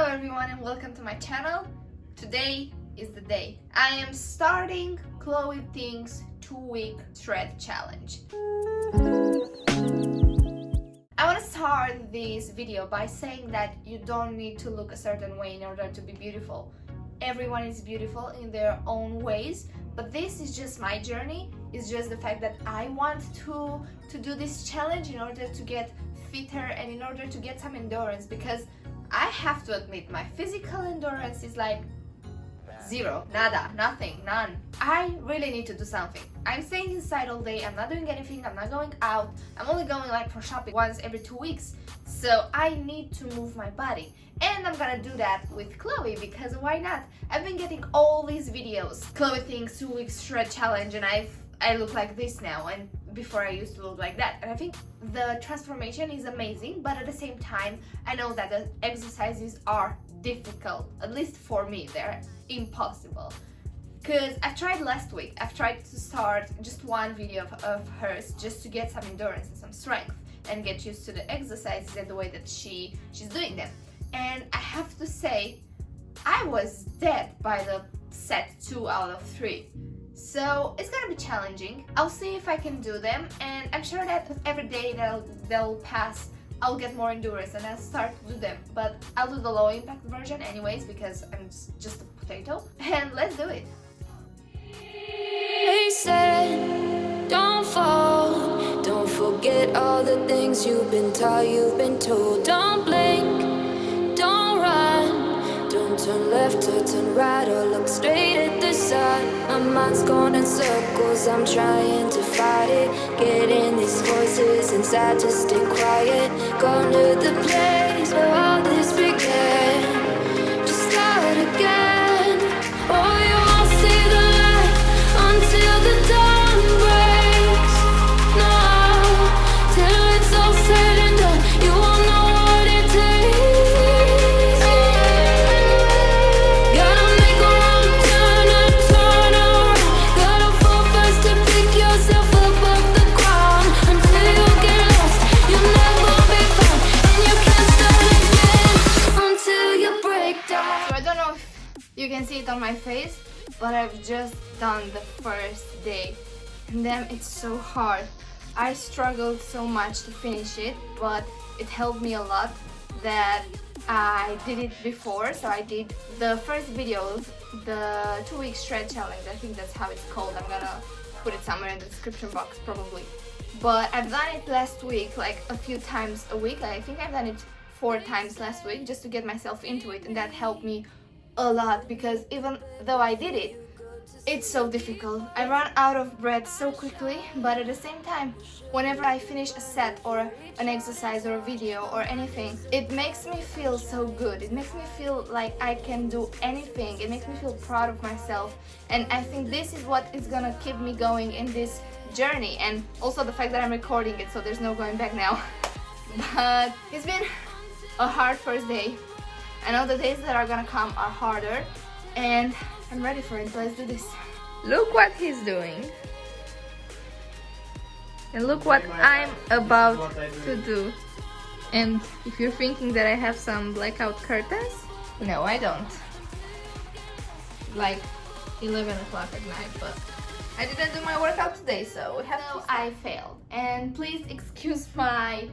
everyone and welcome to my channel. Today is the day. I am starting Chloe Ting's 2-week shred challenge. I want to start this video by saying that you don't need to look a certain way in order to be beautiful. Everyone is beautiful in their own ways, but this is just my journey. It's just the fact that I want to do this challenge in order to get fitter and in order to get some endurance, because I have to admit my physical endurance is like zero, nada, nothing, none. I really need to do something. I'm staying inside all day, I'm not doing anything, I'm not going out, I'm only going like for shopping once every 2 weeks. So I need to move my body, and I'm gonna do that with Chloe, because why not? I've been getting all these videos, Chloe Ting's 2-week shred challenge, and I look like this now, and before I used to look like that. And I think the transformation is amazing, but at the same time I know that the exercises are difficult. At least for me, they're impossible. Because I've tried last week, I've tried to start just one video of hers just to get some endurance and some strength and get used to the exercises and the way that she's doing them. And I have to say, I was dead by the set 2 out of 3. So it's gonna be challenging. I'll see if I can do them, and I'm sure that with every day they'll pass, I'll get more endurance and I'll start to do them. But I'll do the low impact version anyways, because I'm just a potato. And let's do it. They said, don't fall, don't forget all the things you've been taught, you've been told. Don't blink, don't run, don't turn left or turn right or look straight at the sun. My mind's going in circles, I'm trying to fight it, getting these voices inside to stay quiet. Going to the place where all this began, just start again. Oh, you won't see the light until the dawn breaks. No, till it's all said and done, you won't know what it takes. Gotta make a wrong turn and turn around. Gotta fall fast to pick yourself up off the ground. Until you get lost, you'll never be found, and you can't start again until you break down. So I don't know if you can see it on my face, but I've just done the first day, and then it's so hard. I struggled so much to finish it, but it helped me a lot that I did it before. So I did the first video, the 2-week shred challenge, I think that's how it's called. I'm gonna put it somewhere in the description box probably. But I've done it last week, like a few times a week. I think I've done it 4 times last week just to get myself into it, and that helped me a lot, because even though I did it, it's so difficult. I run out of breath so quickly, but at the same time, whenever I finish a set or an exercise or a video or anything, it makes me feel so good. It makes me feel like I can do anything. It makes me feel proud of myself, and I think this is what is gonna keep me going in this journey, and also the fact that I'm recording it, so there's no going back now. But it's been a hard first day. I know the days that are gonna come are harder, and I'm ready for it. Let's do this. Look what he's doing. And look what I'm about to do. And if you're thinking that I have some blackout curtains, no, I don't. Like 11 o'clock at night, but I didn't do my workout today, so we have to. I failed. And please excuse my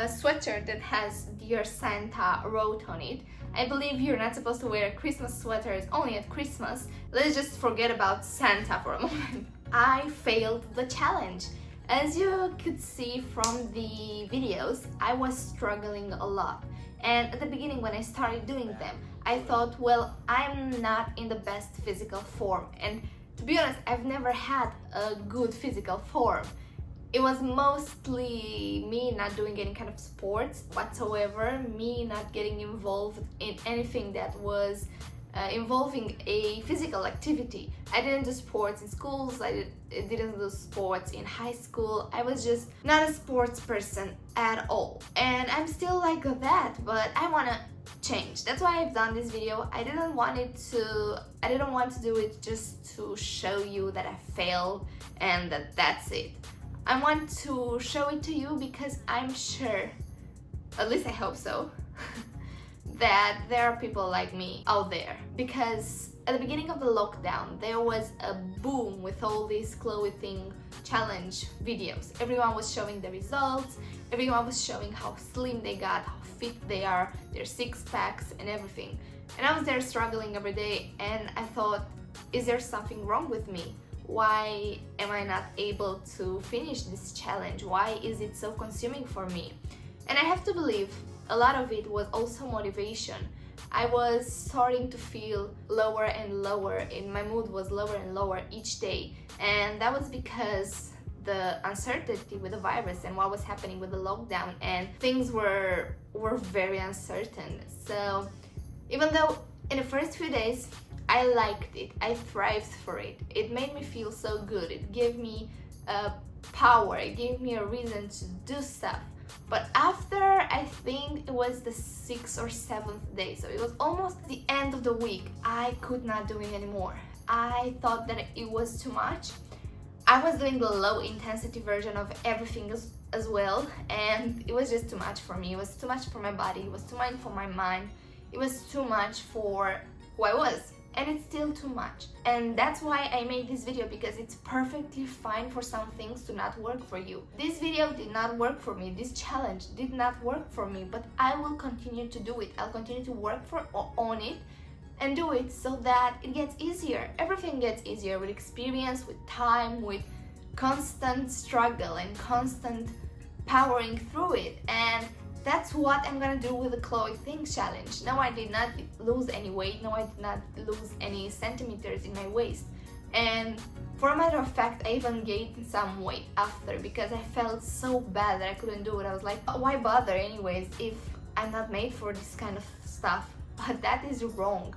sweater that has Dear Santa wrote on it. I believe you're not supposed to wear Christmas sweaters only at Christmas. Let's just forget about Santa for a moment. I failed the challenge. As you could see from the videos, I was struggling a lot. And at the beginning when I started doing them, I thought, well, I'm not in the best physical form. And to be honest, I've never had a good physical form. It was mostly me not doing any kind of sports whatsoever, me not getting involved in anything that was involving a physical activity. I didn't do sports in schools, I didn't do sports in high school. I was just not a sports person at all. And I'm still like that, but I wanna change. That's why I've done this video. I didn't want to do it just to show you that I failed and that's it. I want to show it to you because I'm sure, at least I hope so, that there are people like me out there, because at the beginning of the lockdown there was a boom with all these Chloe Ting challenge videos. Everyone was showing the results, everyone was showing how slim they got, how fit they are, their six packs and everything. And I was there struggling every day, and I thought, is there something wrong with me? Why am I not able to finish this challenge? Why is it so consuming for me? And I have to believe a lot of it was also motivation. I was starting to feel lower and lower, and my mood was lower and lower each day. And that was because the uncertainty with the virus and what was happening with the lockdown, and things were very uncertain. So even though in the first few days I liked it, I thrived for it, it made me feel so good, it gave me power, it gave me a reason to do stuff. But after, I think it was the 6th or 7th day, so it was almost the end of the week, I could not do it anymore. I thought that it was too much. I was doing the low intensity version of everything as well, and it was just too much for me. It was too much for my body, it was too much for my mind, it was too much for who I was. And it's still too much. And that's why I made this video, because it's perfectly fine for some things to not work for you. This video did not work for me, this challenge did not work for me, but I will continue to do it. I'll continue to work on it and do it so that it gets easier. Everything gets easier with experience, with time, with constant struggle and constant powering through it. And that's what I'm gonna do with the Chloe Ting challenge. No, I did not lose any weight. No, I did not lose any centimeters in my waist. And for a matter of fact, I even gained some weight after, because I felt so bad that I couldn't do it. I was like, why bother anyways if I'm not made for this kind of stuff? But that is wrong.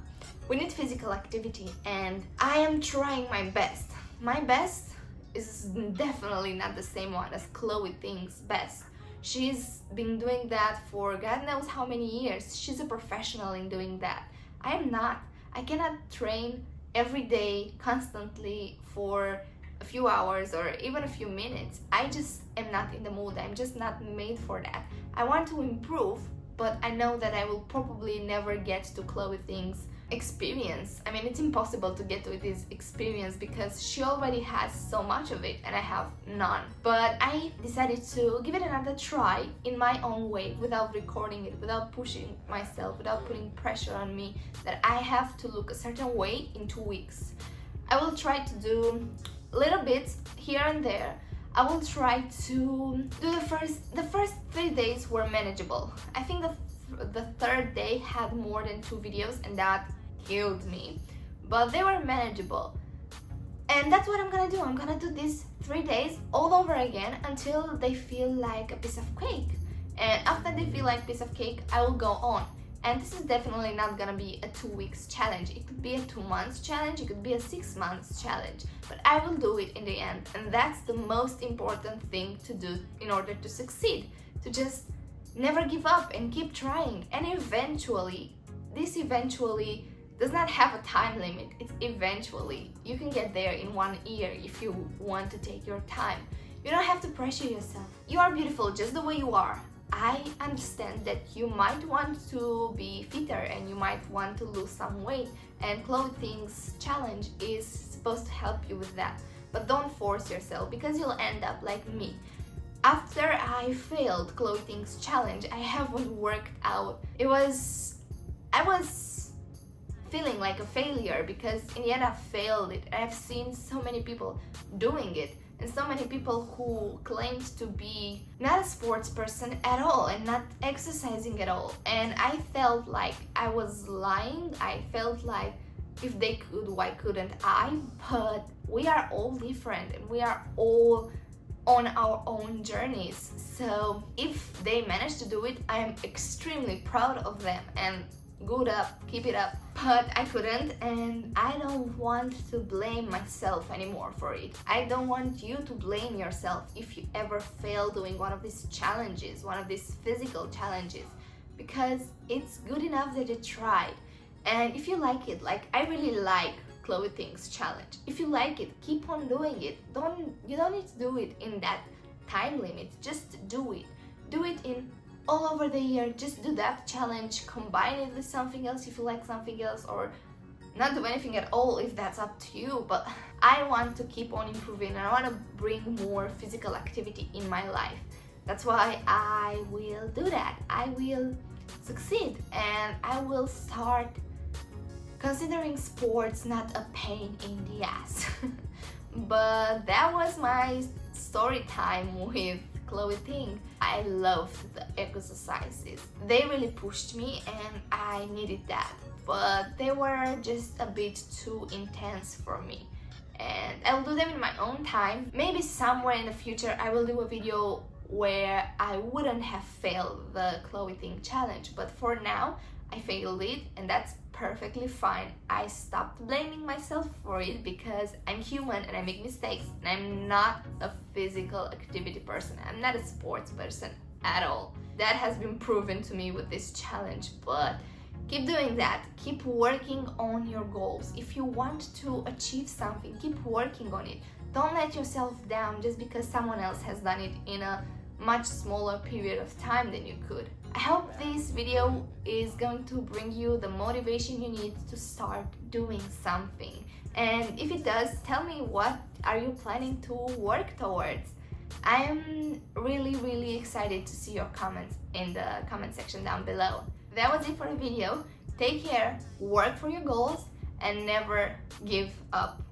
We need physical activity, and I am trying my best. My best is definitely not the same one as Chloe Ting's best. She's been doing that for God knows how many years. She's a professional in doing that. I am not. I cannot train every day constantly for a few hours or even a few minutes. I just am not in the mood. I'm just not made for that. I want to improve, but I know that I will probably never get to Chloe Ting's experience. I mean, it's impossible to get to this experience because she already has so much of it and I have none. But I decided to give it another try in my own way, without recording it, without pushing myself, without putting pressure on me that I have to look a certain way in 2 weeks. I will try to do little bits here and there. I will try to do the first 3 days were manageable. I think the third day had more than 2 videos, and that killed me, but they were manageable. And that's what I'm gonna do. I'm gonna do these 3 days all over again until they feel like a piece of cake. And after they feel like a piece of cake, I will go on. And this is definitely not gonna be a 2 weeks challenge. It could be a 2 months challenge, it could be a 6 months challenge, but I will do it in the end. And that's the most important thing to do in order to succeed, to just never give up and keep trying. And eventually, this eventually does not have a time limit. It's eventually. You can get there in 1 year if you want to take your time. You don't have to pressure yourself. You are beautiful just the way you are. I understand that you might want to be fitter and you might want to lose some weight, and Chloe Ting's challenge is supposed to help you with that. But don't force yourself, because you'll end up like me. After I failed Chloe Ting's challenge, I haven't worked out. I was feeling like a failure, because in the end I failed it. I've seen so many people doing it, and so many people who claimed to be not a sports person at all and not exercising at all, and I felt like I was lying. I felt like if they could, why couldn't I? But we are all different and we are all on our own journeys. So if they managed to do it, I am extremely proud of them, and good up, keep it up. But I couldn't, and I don't want to blame myself anymore for it. I don't want you to blame yourself if you ever fail doing one of these challenges, one of these physical challenges, because it's good enough that you tried. And if you like it, like I really like Chloe Ting's challenge, if you like it, keep on doing it. You don't need to do it in that time limit. Just do it. Do it in all over the year. Just do that challenge, combine it with something else if you like something else, or not do anything at all if that's up to you. But I want to keep on improving and I want to bring more physical activity in my life. That's why I will do that. I will succeed and I will start considering sports not a pain in the ass. But that was my story time with Chloe Ting. I loved the exercises. They really pushed me and I needed that, but they were just a bit too intense for me. And I will do them in my own time. Maybe somewhere in the future I will do a video where I wouldn't have failed the Chloe Ting challenge, but for now I failed it and that's perfectly fine. I stopped blaming myself for it because I'm human and I make mistakes and I'm not a physical activity person. I'm not a sports person at all. That has been proven to me with this challenge, but keep doing that. Keep working on your goals. If you want to achieve something, keep working on it. Don't let yourself down just because someone else has done it in a much smaller period of time than you could. I hope this video is going to bring you the motivation you need to start doing something. And if it does, tell me, what are you planning to work towards? I am really excited to see your comments in the comment section down below. That was it for the video. Take care, work for your goals, and never give up.